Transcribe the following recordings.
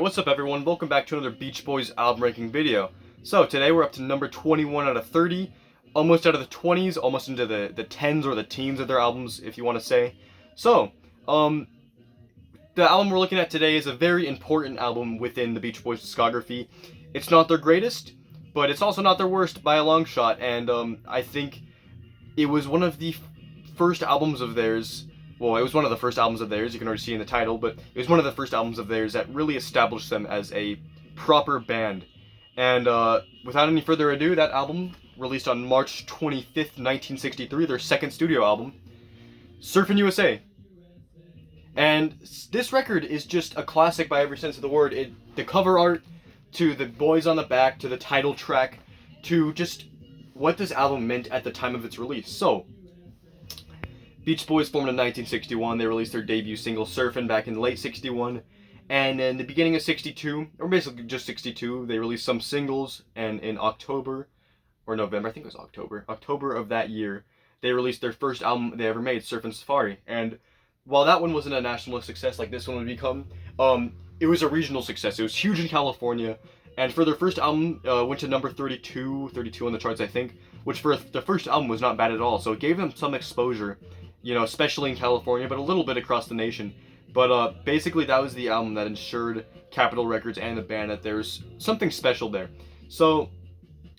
Alright, what's up everyone? Welcome back to another Beach Boys album ranking video. So, today we're up to number 21 out of 30, almost out of the 20s, almost into the 10s or the teens of their albums, if you want to say. So, the album we're looking at today is a very important album within the Beach Boys discography. It's not their greatest, but it's also not their worst by a long shot, and I think it was one of the first albums of theirs. Well, it was one of the first albums of theirs, you can already see in the title, but it was one of the first albums of theirs that really established them as a proper band. And without any further ado, that album, released on March 25th, 1963, their second studio album, Surfin' U.S.A. And this record is just a classic by every sense of the word. The cover art, to the boys on the back, to the title track, to just what this album meant at the time of its release. So, Beach Boys formed in 1961. They released their debut single, Surfin', back in late 61. And in the beginning of 62, or basically just 62, they released some singles. And in October, or November, I think it was October of that year, they released their first album they ever made, Surfin' Safari. And while that one wasn't a national success like this one would become, it was a regional success. It was huge in California. And for their first album, went to number 32 on the charts, I think, which for the first album was not bad at all. So it gave them some exposure, you know, especially in California, but a little bit across the nation. But basically that was the album that ensured Capitol Records and the band that there's something special there. So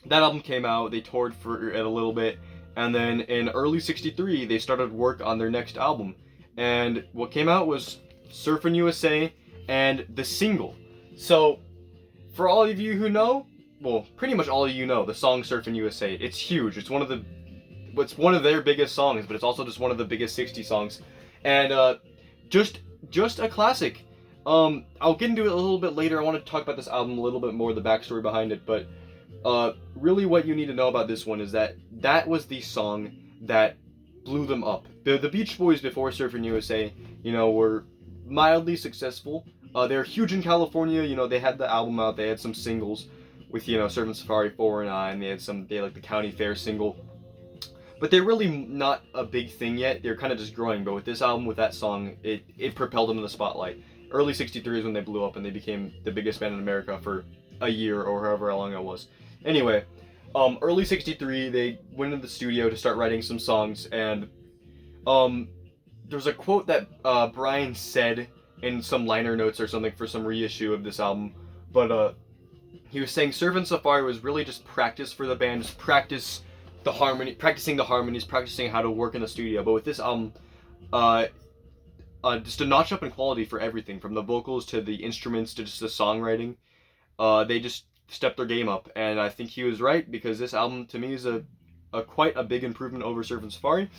that album came out, they toured for it a little bit, and then in early 63 they started work on their next album. And what came out was Surfin' U.S.A. and the single. So for all of you who know, well, pretty much all of you know the song Surfin' U.S.A. It's huge. It's one of their biggest songs, but it's also just one of the biggest 60 songs. And just a classic. I'll get into it a little bit later. I want to talk about this album a little bit more, the backstory behind it, but really what you need to know about this one is that was the song that blew them up. The Beach Boys before Surfin' U.S.A., you know, were mildly successful. They were huge in California. You know, they had the album out, they had some singles with, you know, Surfin' Safari 4 and I, and they had like the County Fair single. But they're really not a big thing yet. They're kind of just growing. But with this album, with that song, it propelled them to the spotlight. Early 63 is when they blew up and they became the biggest band in America for a year or however long it was. Anyway, early 63, they went into the studio to start writing some songs. And there's a quote that Brian said in some liner notes or something for some reissue of this album. But he was saying Surfin' Safari was really just practice for the band, just practicing the harmonies, practicing how to work in the studio. But with this album, just a notch up in quality for everything, from the vocals to the instruments to just the songwriting. They just stepped their game up, and I think he was right, because this album to me is a quite a big improvement over Surfin' Safari.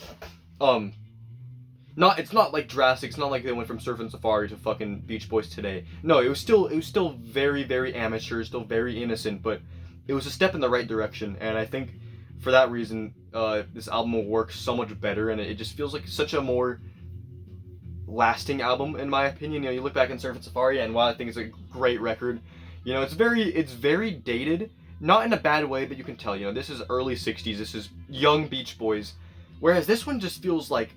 It's not like drastic. It's not like they went from Surfin' Safari to fucking Beach Boys today. No, it was still very, very amateur, still very innocent, but it was a step in the right direction, and I think for that reason, this album will work so much better, and it just feels like such a more lasting album, in my opinion. You know, you look back on Surfin' Safari, and while I think it's a great record, you know, it's very dated, not in a bad way, but you can tell, you know, this is early 60s, this is young Beach Boys, whereas this one just feels like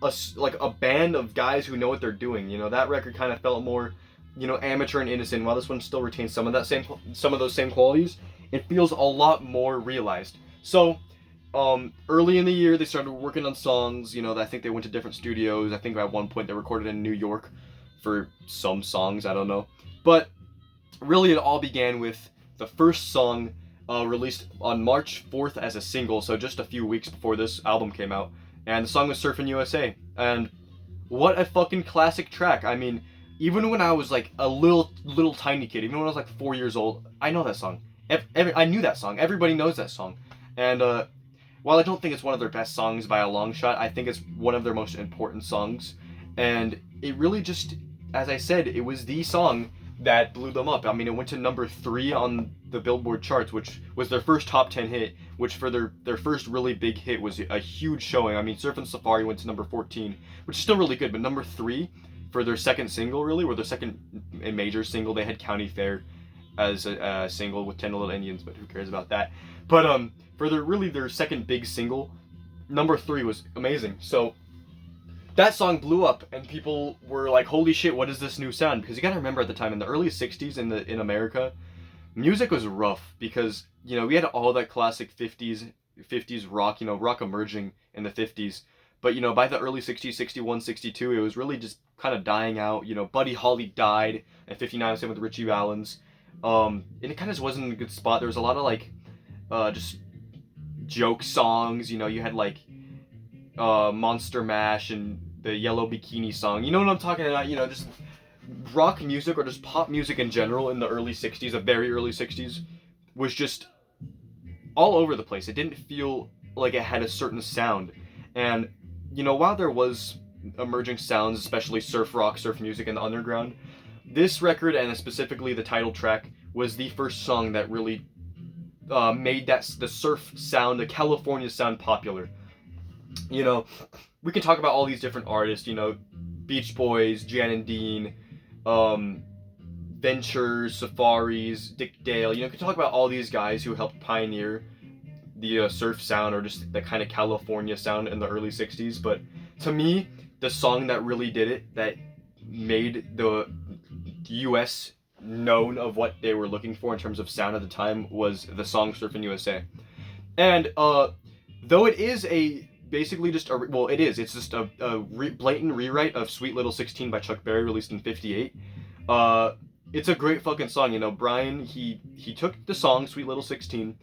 a band of guys who know what they're doing. You know, that record kind of felt more, you know, amateur and innocent, while this one still retains some of those same qualities. It feels a lot more realized. So, early in the year, they started working on songs. You know, I think they went to different studios. I think at one point they recorded in New York for some songs, I don't know. But really it all began with the first song released on March 4th as a single, so just a few weeks before this album came out. And the song was Surfin' U.S.A. And what a fucking classic track. I mean, even when I was like a little tiny kid, even when I was like 4 years old, I know that song. I knew that song. Everybody knows that song. And while I don't think it's one of their best songs by a long shot, I think it's one of their most important songs. And it really just, as I said, it was the song that blew them up. I mean, it went to number 3 on the Billboard charts, which was their first top 10 hit, which for their first really big hit was a huge showing. I mean, Surfin' Safari went to number 14, which is still really good, but number 3 for their second single, really, or their second major single. They had County Fair as a single with 10 Little Indians, but who cares about that? But for their second big single, number 3 was amazing. So that song blew up, and people were like, "Holy shit, what is this new sound?" Because you gotta remember at the time in the early '60s in America, music was rough because we had all that classic '50s rock, rock emerging in the '50s, but by the early '60s, '61, '62, it was really just kind of dying out. Buddy Holly died at '59, same with Richie Valens, and it kind of just wasn't in a good spot. There was a lot of like just joke songs. You had like Monster Mash and the Yellow Bikini Song. You know what I'm talking about? Just rock music or just pop music in general in the early '60s, the very early '60s, was just all over the place. It didn't feel like it had a certain sound. And, while there was emerging sounds, especially surf rock, surf music in the underground, this record, and specifically the title track, was the first song that really made the surf sound, the California sound popular. We can talk about all these different artists, Beach Boys, Jan and Dean, um, Ventures, Safaris, Dick Dale. You can talk about all these guys who helped pioneer the surf sound or just the kind of California sound in the early '60s. But to me, the song that really did it, that made the U.S. known of what they were looking for in terms of sound at the time, was the song Surfin' USA. And though it is basically just it's just a blatant rewrite of Sweet Little 16 by Chuck Berry, released in '58. It's a great fucking song. Brian, he took the song Sweet Little 16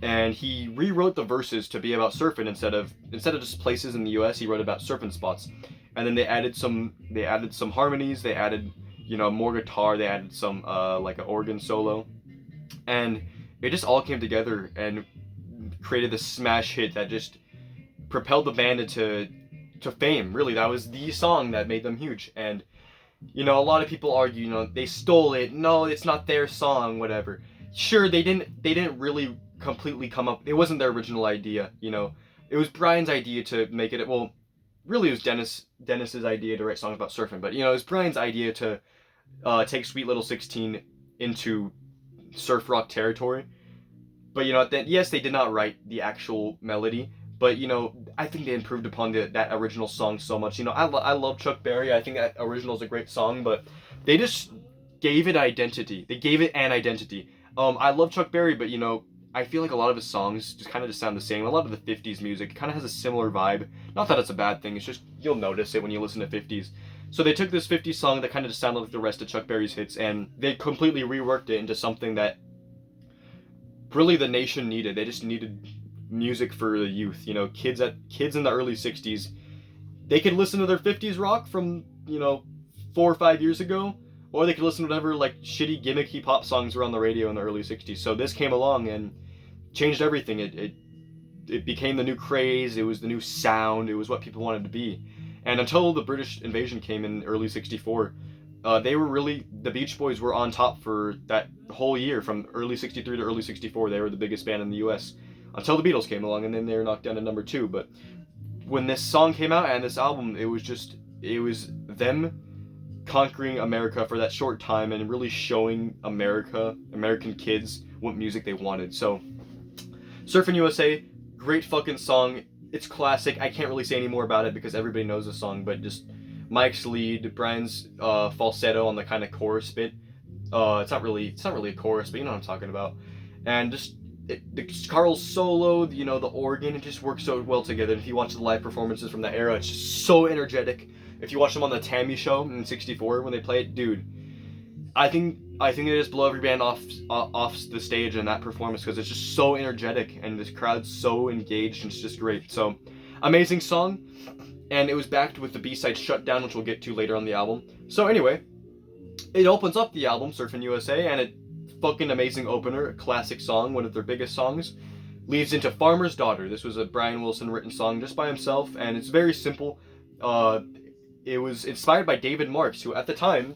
and he rewrote the verses to be about surfing instead of just places in the U.S. He wrote about surfing spots, and then they added some harmonies. They added more guitar. They added some like an organ solo, and it just all came together and created this smash hit that just propelled the band into fame. Really, that was the song that made them huge. And a lot of people argue, they stole it. No, it's not their song. Whatever. Sure, they didn't really completely come up. It wasn't their original idea. It was Brian's idea to make it. Well, really, it was Dennis's idea to write songs about surfing. But it was Brian's idea to take Sweet Little 16 into surf rock territory. But yes, they did not write the actual melody. But I think they improved upon that original song so much. I love Chuck Berry. I think that original is a great song, but they just gave it identity. They gave it an identity. I love Chuck Berry, but I feel like a lot of his songs just kind of sound the same. A lot of the '50s music kind of has a similar vibe. Not that it's a bad thing. It's just you'll notice it when you listen to '50s. So they took this '50s song that kind of just sounded like the rest of Chuck Berry's hits, and they completely reworked it into something that really the nation needed. They just needed music for the youth. Kids in the early '60s, they could listen to their '50s rock from 4 or 5 years ago, or they could listen to whatever like shitty gimmicky pop songs were on the radio in the early '60s. So this came along and changed everything. It became the new craze. It was the new sound. It was what people wanted to be. And until the British invasion came in early '64, the Beach Boys were on top for that whole year. From early '63 to early '64, they were the biggest band in the U.S. until the Beatles came along, and then they were knocked down to number 2. But when this song came out and this album, it was them conquering America for that short time and really showing American kids what music they wanted. So Surfin' USA, great fucking song. It's classic. I can't really say any more about it because everybody knows the song, but just Mike's lead, Brian's falsetto on the kind of chorus bit. It's not really a chorus, but you know what I'm talking about. And just Carl's solo, the organ, it just works so well together. And if you watch the live performances from that era, it's just so energetic. If you watch them on the Tammy show in '64 when they play it, dude, I think they just blow every band off the stage in that performance because it's just so energetic and this crowd's so engaged and it's just great. So, amazing song, and it was backed with the B-side Shutdown, which we'll get to later on the album. So anyway, it opens up the album Surfin' USA, and it fucking amazing opener, a classic song, one of their biggest songs, leads into Farmer's Daughter. This was a Brian Wilson written song just by himself, and it's very simple. It was inspired by David Marks, who at the time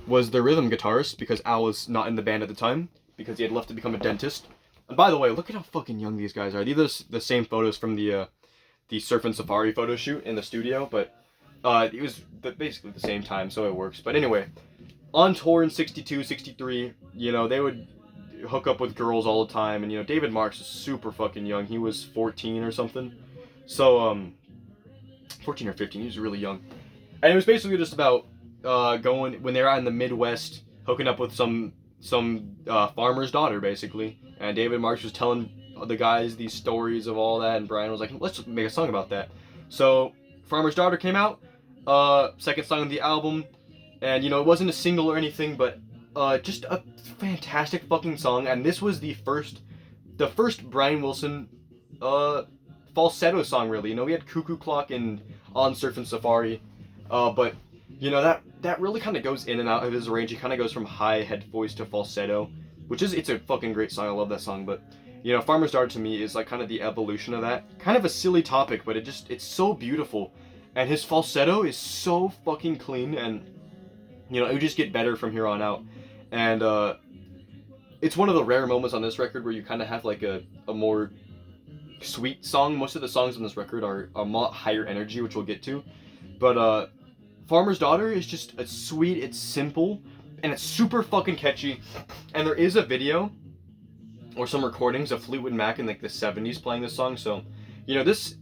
was the rhythm guitarist, because Al was not in the band at the time, because he had left to become a dentist. And by the way, look at how fucking young these guys are. These are the same photos from the Surfin' Safari photo shoot in the studio, but it was basically the same time, so it works. But anyway, on tour in '62, '63, they would hook up with girls all the time, and David Marks is super fucking young. He was 14 or something. So 14 or 15. He was really young, and it was basically just about going when they were out in the Midwest, hooking up with some farmer's daughter, basically. And David Marks was telling the guys these stories of all that, and Brian was like, let's make a song about that. So Farmer's Daughter came out, second song on the album, and it wasn't a single or anything, but just a fantastic fucking song. And this was the first Brian Wilson falsetto song, really. We had Cuckoo Clock and On Surfin' Safari, but that really kind of goes in and out of his range. He kind of goes from high head voice to falsetto, it's a fucking great song. I love that song. But Farmer's Daughter to me is like kind of the evolution of that. Kind of a silly topic, but it's so beautiful, and his falsetto is so fucking clean, and it would just get better from here on out. And it's one of the rare moments on this record where you kind of have like a more sweet song. Most of the songs on this record are a lot higher energy, which we'll get to. But Farmer's Daughter is just it's sweet, it's simple, and it's super fucking catchy. And there is a video or some recordings of Fleetwood Mac in like the 70s playing this song. So, this,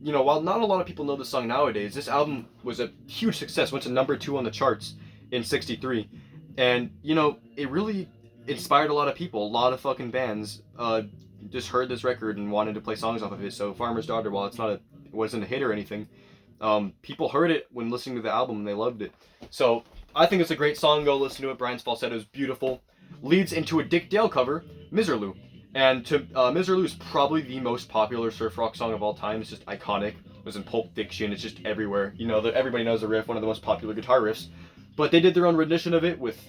while not a lot of people know this song nowadays, this album was a huge success. Went to number 2 on the charts in '63, and it really inspired a lot of people. A lot of fucking bands just heard this record and wanted to play songs off of it. So Farmer's Daughter, while it wasn't a hit or anything, people heard it when listening to the album and they loved it. So I think it's a great song. Go listen to it. Brian's falsetto is beautiful. Leads into a Dick Dale cover, Miserlou. And Miserlou is probably the most popular surf rock song of all time. It's just iconic. It was in Pulp Fiction. It's just everywhere. Everybody knows the riff, one of the most popular guitar riffs. But they did their own rendition of it with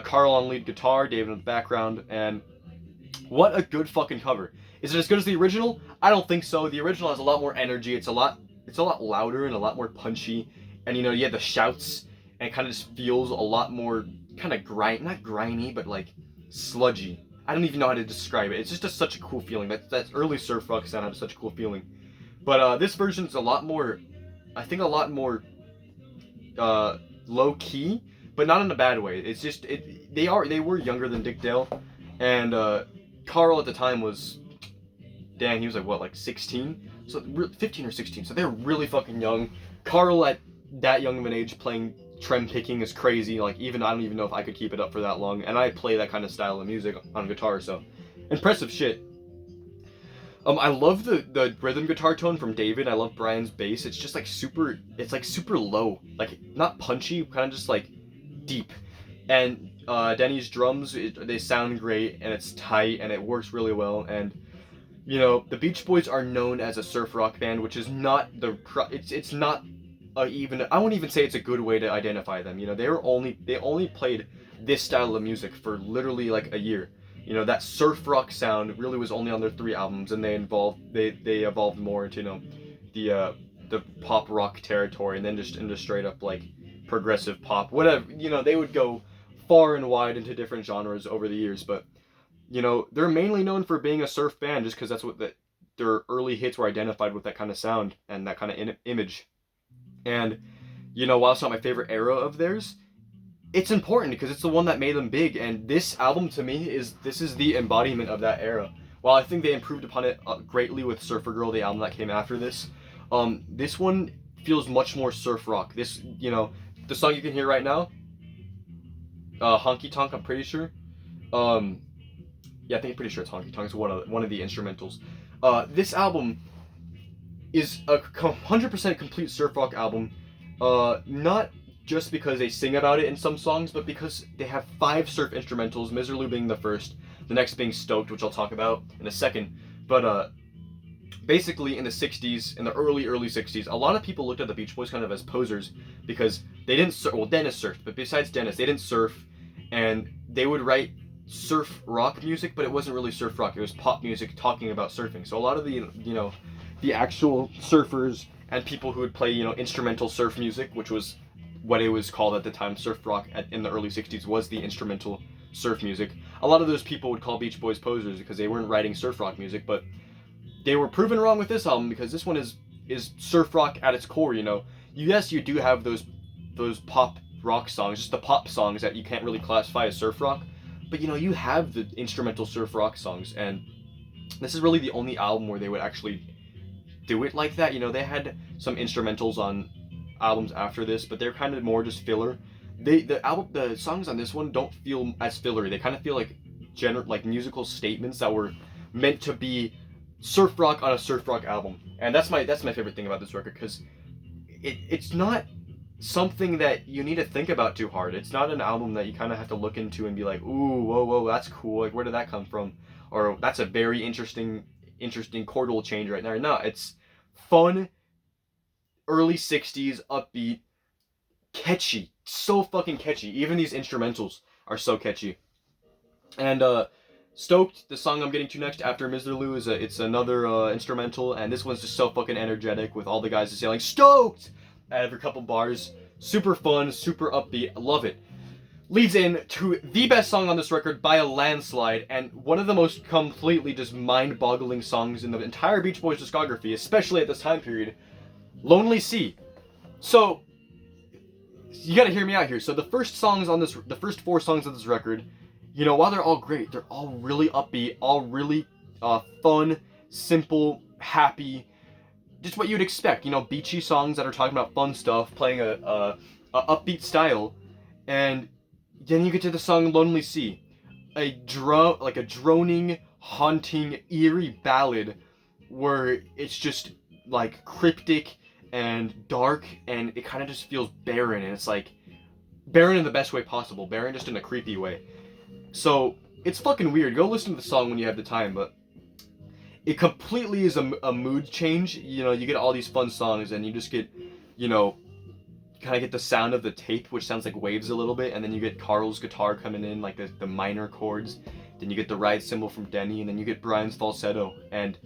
Carl on lead guitar, David in the background, and what a good fucking cover. Is it as good as the original? I don't think so. The original has a lot more energy. It's a lot louder and a lot more punchy. And you had the shouts, and it kind of just feels a lot more kind of not grimy, but like sludgy. I don't even know how to describe it. It's just such a cool feeling. That early surf rock sound had such a cool feeling. But this version's a lot more low key, but not in a bad way. It's just they were younger than Dick Dale, and Carl at the time was, he was like 16, so 15 or 16. So they're really fucking young. Carl at that young of an age playing trem picking is crazy. Like I don't even know if I could keep it up for that long, and I play that kind of style of music on guitar, so impressive shit. I love the rhythm guitar tone from David. I love Brian's bass. It's just like super low, like not punchy, kind of just like deep. And Denny's drums, they sound great, and it's tight, and it works really well. And the Beach Boys are known as a surf rock band, which is not it's not even, I won't even say it's a good way to identify them. They only played this style of music for literally like a year. That surf rock sound really was only on their 3 albums, and they evolved more into the pop rock territory, and then just into straight up like progressive pop, whatever. They would go far and wide into different genres over the years, but they're mainly known for being a surf band just because that's what their early hits were identified with, that kind of sound and that kind of image. And while it's not my favorite era of theirs, it's important because it's the one that made them big, and this album to me is the embodiment of that era. While I think they improved upon it greatly with Surfer Girl, the album that came after this, this one feels much more surf rock. This, the song you can hear right now, Honky Tonk, I'm pretty sure. Yeah, I think I'm pretty sure it's Honky Tonk. It's one of the instrumentals. This album is a 100% complete surf rock album. Not just because they sing about it in some songs, but because they have 5 surf instrumentals, Miserlou being the first, the next being Stoked, which I'll talk about in a second. But basically in the 60s, in the early 60s, a lot of people looked at the Beach Boys kind of as posers because they didn't surf. Well, Dennis surfed, but besides Dennis, they didn't surf, and they would write surf rock music, but it wasn't really surf rock. It was pop music talking about surfing. So a lot of the actual surfers and people who would play instrumental surf music, which was what it was called at the time, surf rock in the early 60s was the instrumental surf music. A lot of those people would call Beach Boys posers because they weren't writing surf rock music, but they were proven wrong with this album because this one is surf rock at its core. Yes, you do have those pop rock songs, just the pop songs that you can't really classify as surf rock, but you have the instrumental surf rock songs, and this is really the only album where they would actually do it like that. You know, they had some instrumentals on albums after this, but they're kind of more just filler. The songs on this one don't feel as fillery. They kind of feel like like musical statements that were meant to be surf rock on a surf rock album. And that's my favorite thing about this record, because it's not something that you need to think about too hard. It's not an album that you kind of have to look into and be like, ooh, whoa, that's cool. Like, where did that come from? Or that's a very interesting chordal change right there. No, it's fun, early 60s, upbeat, catchy. So fucking catchy. Even these instrumentals are so catchy. And Stoked, the song I'm getting to next after Mr. Lou, it's another instrumental, and this one's just so fucking energetic with all the guys just yelling "Stoked" at every couple bars. Super fun, super upbeat. I love it. Leads in to the best song on this record by a landslide, and one of the most completely just mind-boggling songs in the entire Beach Boys discography, especially at this time period, "Lonely Sea." So you gotta hear me out here. So the first 4 songs on this record, you know, while they're all great, they're all really upbeat, all really fun, simple, happy, just what you'd expect. You know, beachy songs that are talking about fun stuff, playing a upbeat style, and then you get to the song "Lonely Sea," a droning, haunting, eerie ballad where it's just like cryptic and dark, and it kind of just feels barren, and it's like barren in the best way possible, barren just in a creepy way. So it's fucking weird. Go listen to the song when you have the time, but it completely is a mood change. You know, you get all these fun songs, and you just get, you know, kind of get the sound of the tape, which sounds like waves a little bit, and then you get Carl's guitar coming in, like the minor chords. Then you get the ride cymbal from Denny, and then you get Brian's falsetto. And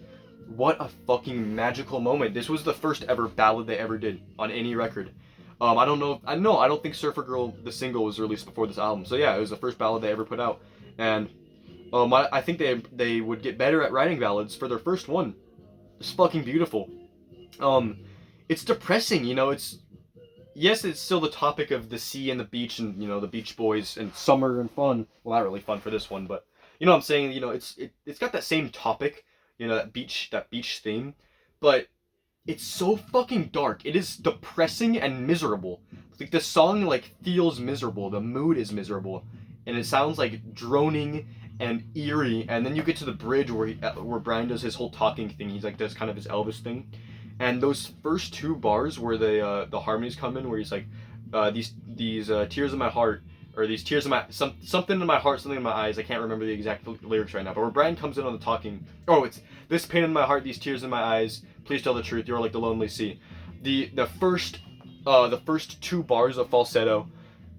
what a fucking magical moment. This was the first ever ballad they ever did on any record. I don't think Surfer Girl, the single, was released before this album. So yeah, it was the first ballad they ever put out. And I think they would get better at writing ballads for their first one. It's fucking beautiful. It's depressing, you know, yes, it's still the topic of the sea and the beach and, you know, the Beach Boys and summer and fun. Well, not really fun for this one, but you know what I'm saying? You know, it's got that same topic, you know, that beach theme, but it's so fucking dark. It is depressing and miserable. Like, the song, like, feels miserable. The mood is miserable. And it sounds like droning and eerie. And then you get to the bridge where Brian does his whole talking thing. He's like, does kind of his Elvis thing. And those first 2 bars where the harmonies come in, where he's like, these tears in my heart, or these tears in my something in my heart, something in my eyes. I can't remember the exact lyrics right now. But where Brian comes in on the talking, it's this pain in my heart, these tears in my eyes. Please tell the truth. You're like the lonely sea. The first 2 bars of falsetto,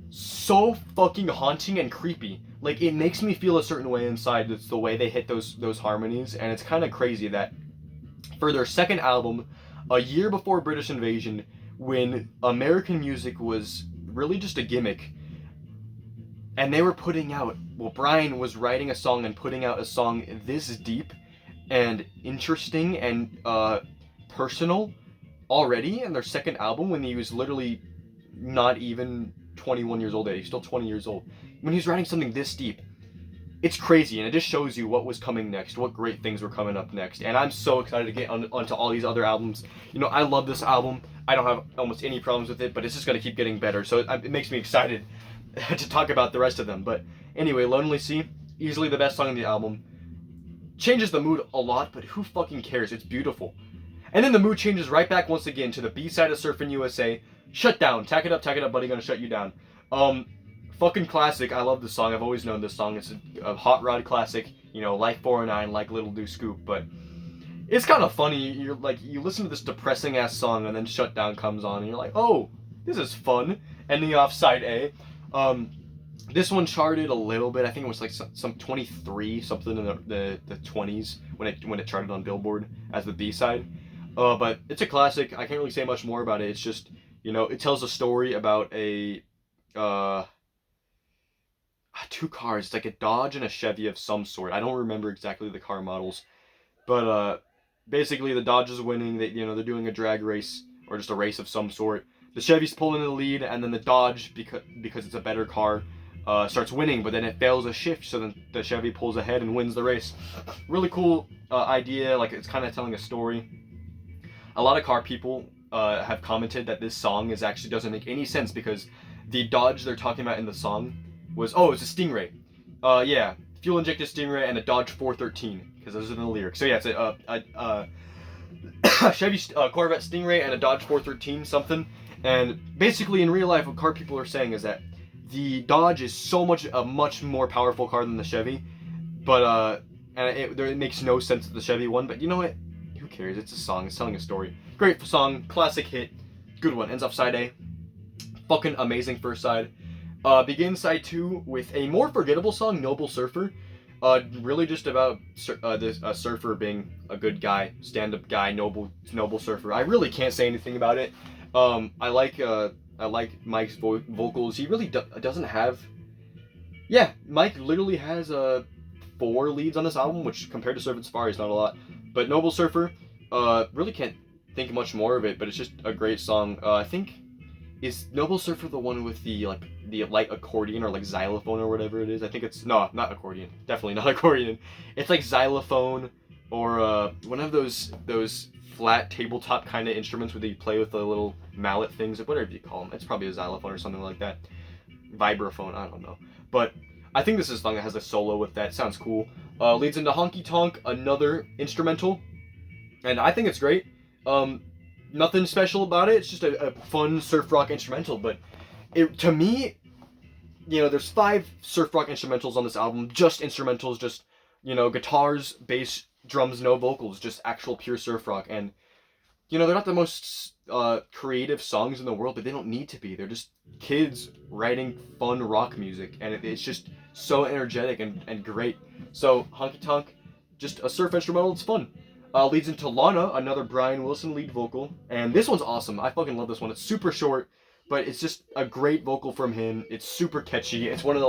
so fucking haunting and creepy. Like, it makes me feel a certain way inside. It's the way they hit those harmonies, and it's kind of crazy that for their second album, a year before British invasion, when American music was really just a gimmick, and they were Brian was writing a song and putting out a song this deep and interesting and personal already in their second album, when he was literally not even 21 years old. He's still 20 years old. When he's writing something this deep, it's crazy, and it just shows you what was coming next, what great things were coming up next. And I'm so excited to get onto all these other albums. You know, I love this album. I don't have almost any problems with it, but it's just going to keep getting better. So it makes me excited to talk about the rest of them. But anyway, Lonely Sea, easily the best song on the album. Changes the mood a lot, but who fucking cares? It's beautiful. And then the mood changes right back once again to the B-side of Surfin' U.S.A. Shut down. Tack it up, buddy, gonna shut you down. Fucking classic. I love this song. I've always known this song. It's a hot rod classic, you know, like 409, like Little Do Scoop, but it's kind of funny. You're like, you listen to this depressing ass song, and then Shut Down comes on, and you're like, oh, this is fun. Ending off side A. This one charted a little bit. I think it was like some 23, something in the 20s when it charted on Billboard as the B-side. But it's a classic. I can't really say much more about it. It's just, you know, it tells a story about two cars. It's like a Dodge and a Chevy of some sort. I don't remember exactly the car models, but basically the Dodge is winning. They're doing a drag race or just a race of some sort. The Chevy's pulling in the lead, and then the Dodge, because it's a better car, starts winning, but then it fails a shift, so then the Chevy pulls ahead and wins the race. Really cool idea. Like, it's kind of telling a story. A lot of car people have commented that this song doesn't make any sense because the Dodge they're talking about in the song was, oh, it's a Stingray. Yeah, fuel injected Stingray and a Dodge 413 because those are the lyrics. So yeah, it's a Chevy Corvette Stingray and a Dodge 413 something. And basically, in real life, what car people are saying is that the Dodge is a much more powerful car than the Chevy, but and it makes no sense to the Chevy one. But you know what? Who cares? It's a song. It's telling a story. Great song, classic hit, good one. Ends off side A. Fucking amazing first side. Begins side 2 with a more forgettable song, Noble Surfer. Really just about this surfer being a good guy, stand-up guy, noble surfer. I really can't say anything about it. I like Mike's vocals. He really doesn't have. Yeah, Mike literally has 4 leads on this album, which compared to Surfin' Safari is not a lot. But Noble Surfer, really can't think much more of it. But it's just a great song. I think. Is Noble Surfer the one with the light accordion or like xylophone or whatever it is? I think it's not accordion. Definitely not accordion. It's like xylophone or one of those flat tabletop kind of instruments where you play with the little mallet things, whatever you call them. It's probably a xylophone or something like that. Vibraphone, I don't know. But I think this is a song that has a solo with that. Sounds cool. Leads into Honky Tonk, another instrumental, and I think it's great. Nothing special about it. It's just a fun surf rock instrumental. But to me, there's 5 surf rock instrumentals on this album. Just instrumentals, just guitars, bass, drums, no vocals, just actual pure surf rock. And they're not the most creative songs in the world, but they don't need to be. They're just kids writing fun rock music, and it's just so energetic and great. So Honky Tonk, just a surf instrumental. It's fun. Leads into Lana, another Brian Wilson lead vocal, and this one's awesome. I fucking love this one. It's super short, but it's just a great vocal from him. It's super catchy. It's one of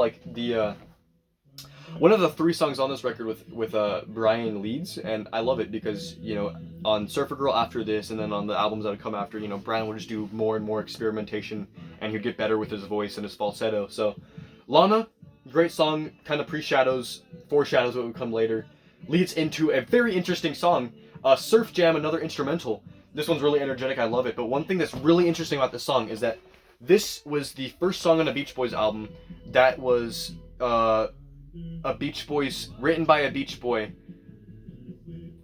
the 3 songs on this record with Brian leads, and I love it because on Surfer Girl after this, and then on the albums that would come after, Brian would just do more and more experimentation, and he'd get better with his voice and his falsetto. So Lana, great song, kind of foreshadows what would come later. Leads into a very interesting song, Surf Jam, another instrumental. This one's really energetic, I love it. But one thing that's really interesting about this song is that this was the first song on a Beach Boys album that was written by a Beach Boy.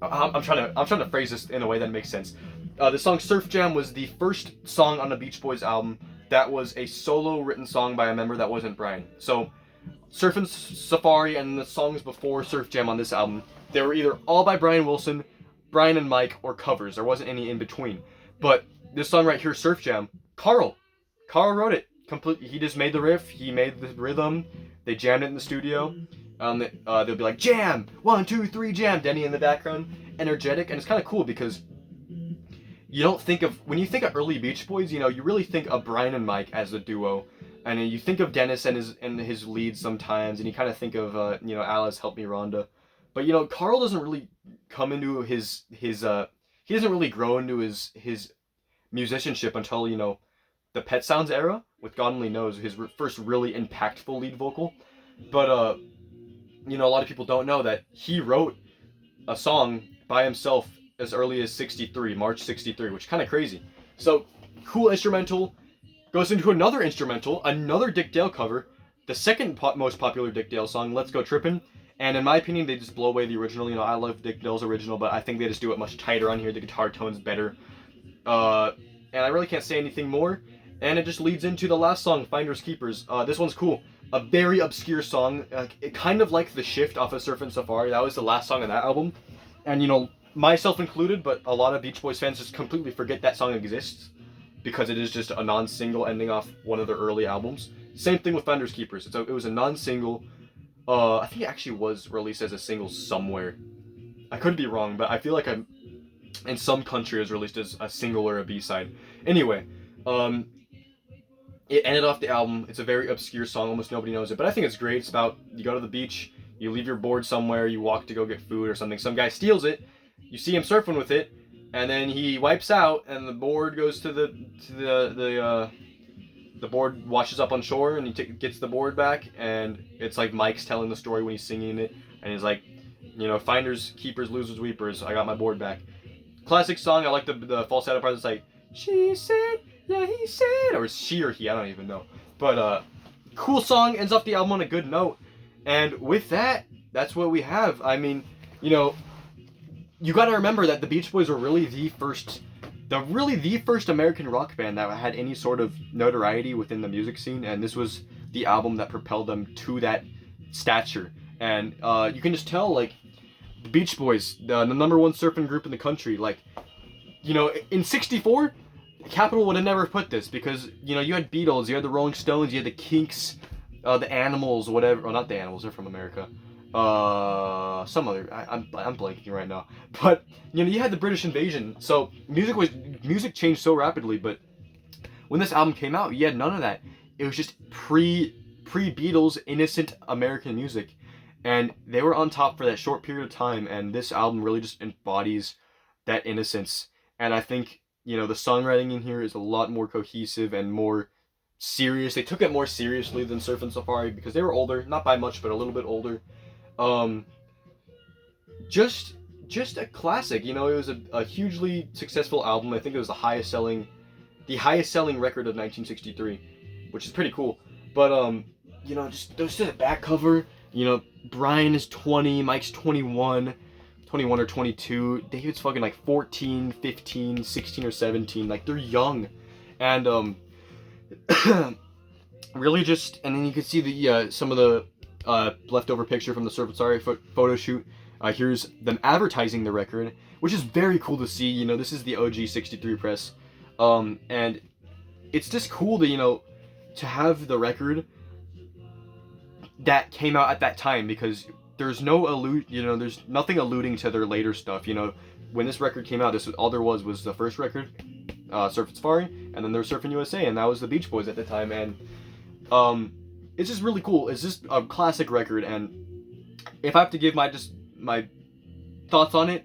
I'm trying to phrase this in a way that makes sense. The song Surf Jam was the first song on a Beach Boys album that was a solo written song by a member that wasn't Brian. So Surfin' Safari and the songs before Surf Jam on this album, they were either all by Brian Wilson, Brian and Mike, or covers. There wasn't any in between. But this song right here, Surf Jam, Carl wrote it completely. He just made the riff, he made the rhythm, they jammed it in the studio. They'll be like, jam, 1, 2, 3, jam, Denny in the background, energetic, and it's kind of cool because you don't think when you think of early Beach Boys, you really think of Brian and Mike as a duo. And you think of Dennis and his leads sometimes, and you kind of think of Alice, Help Me Rhonda, but Carl doesn't really come into his he doesn't really grow into his musicianship until the Pet Sounds era with God Only Knows, his first really impactful lead vocal. But a lot of people don't know that he wrote a song by himself as early as March 63, which is kind of crazy. So cool instrumental. Goes into another instrumental, another Dick Dale cover, the second most popular Dick Dale song, Let's Go Trippin'. And in my opinion, they just blow away the original. I love Dick Dale's original, but I think they just do it much tighter on here. The guitar tone's better. And I really can't say anything more. And it just leads into the last song, Fenders Keepers. This one's cool. A very obscure song. It kind of like The Shift off of Surfin' Safari. That was the last song on that album. And myself included, but a lot of Beach Boys fans just completely forget that song exists, because it is just a non-single ending off one of their early albums. Same thing with Fenders Keepers. It was a non-single. I think it actually was released as a single somewhere. I could be wrong, but I feel like in some country it was released as a single or a B-side. Anyway, it ended off the album. It's a very obscure song. Almost nobody knows it, but I think it's great. It's about, you go to the beach, you leave your board somewhere, you walk to go get food or something. Some guy steals it. You see him surfing with it. And then he wipes out, and the board goes to the board washes up on shore, and he gets the board back, and it's like Mike's telling the story when he's singing it, and he's like, Finders, keepers, losers, weepers. I got my board back. Classic song. I like the falsetto part. It's like, she said, yeah, he said, or she or he, I don't even know. But cool song, ends off the album on a good note. And with that, that's what we have. I mean, you know, you got to remember that the Beach Boys were really the first American rock band that had any sort of notoriety within the music scene, and this was the album that propelled them to that stature. And you can just tell, like, the Beach Boys, the number one surfing group in the country, like, you know, in '64, Capitol would have never put this, because, you know, you had Beatles, you had the Rolling Stones, you had the Kinks, the Animals, whatever. Well, not the Animals, they're from America. Some other, I'm blanking right now. But, you know, you had the British invasion, so music changed so rapidly. But when this album came out, you had none of that. It was just pre-Beatles, innocent American music, and they were on top for that short period of time. And this album really just embodies that innocence. And I think, you know, the songwriting in here is a lot more cohesive and more serious. They took it more seriously than Surfin' Safari because they were older, not by much, but a little bit older. Just a classic. You know, it was a hugely successful album. I think it was the highest selling record of 1963, which is pretty cool. But you know, just the back cover. You know, Brian is 20, Mike's 21 or 22. David's fucking like 14, 15, 16 or 17. Like, they're young. And really just, and then you can see the some of the leftover picture from the Surfin' Safari photo shoot. Here's them advertising the record, which is very cool to see. You know, this is the OG 63 press. And it's just cool to, you know, to have the record that came out at that time, because there's there's nothing alluding to their later stuff. You know, when this record came out, all there was the first record, Surfin' Safari, and then there was Surfin' U.S.A, and that was the Beach Boys at the time. And it's just really cool. It's just a classic record, and if I have to give my thoughts on it,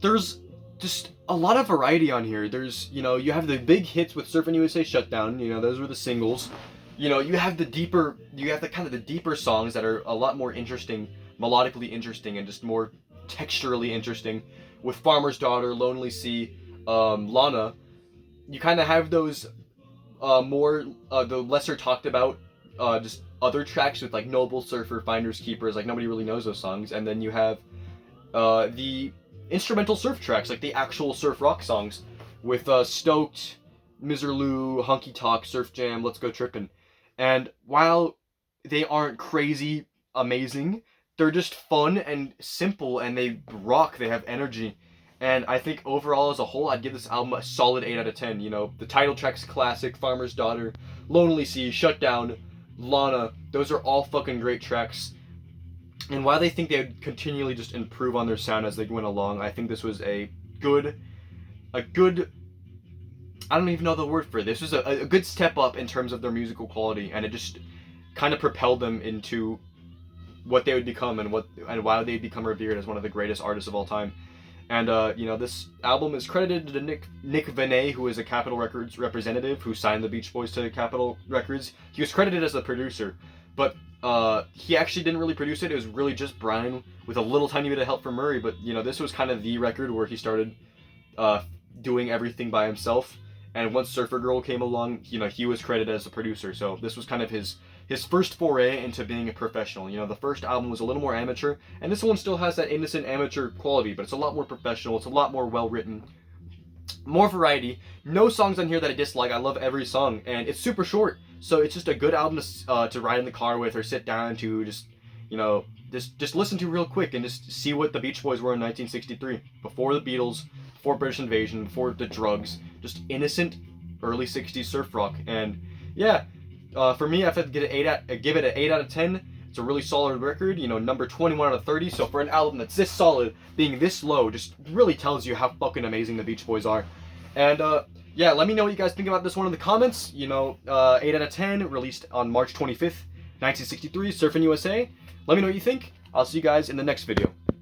there's just a lot of variety on here. There's, you know, you have the big hits with Surfin' USA, Shutdown. You know, those were the singles. You know, you have the kind of the deeper songs that are a lot more interesting, melodically interesting, and just more texturally interesting. With Farmer's Daughter, Lonely Sea, Lana, you kind of have those more the lesser talked about just other tracks with like Noble Surfer, Fenders Keepers. Like, nobody really knows those songs. And then you have the instrumental surf tracks, like the actual surf rock songs, with Stoked, Miserlou, Honky Tonk, Surf Jam, Let's Go Trippin'. And while they aren't crazy amazing, they're just fun and simple, and they rock. They have energy. And I think overall as a whole, I'd give this album a solid 8 out of 10. You know, the title track's classic, Farmer's Daughter, Lonely Sea, Shutdown, Lana, those are all fucking great tracks. And while they think they would continually just improve on their sound as they went along, I think this was a good, I don't even know the word for it. This was a good step up in terms of their musical quality, and it just kind of propelled them into what they would become, and why they'd become revered as one of the greatest artists of all time. And you know, this album is credited to Nick Venet, who is a Capitol Records representative who signed the Beach Boys to Capitol Records. He was credited as the producer, but he actually didn't really produce it. It was really just Brian with a little tiny bit of help from Murray. But you know, this was kind of the record where he started doing everything by himself. And once Surfer Girl came along, you know, he was credited as the producer. So this was kind of his first foray into being a professional. You know, the first album was a little more amateur, and this one still has that innocent amateur quality, but it's a lot more professional. It's a lot more well written, more variety. No songs on here that I dislike. I love every song, and it's super short. So it's just a good album to ride in the car with, or sit down to just, you know, just listen to real quick and just see what the Beach Boys were in 1963, before the Beatles, before British invasion, before the drugs. Just innocent early 60s surf rock. And yeah, for me, I've had to give it an 8 out of 10. It's a really solid record, you know, number 21 out of 30. So for an album that's this solid, being this low, just really tells you how fucking amazing the Beach Boys are. And yeah, let me know what you guys think about this one in the comments. You know, 8 out of 10, released on March 25th, 1963, Surfin' USA. Let me know what you think. I'll see you guys in the next video.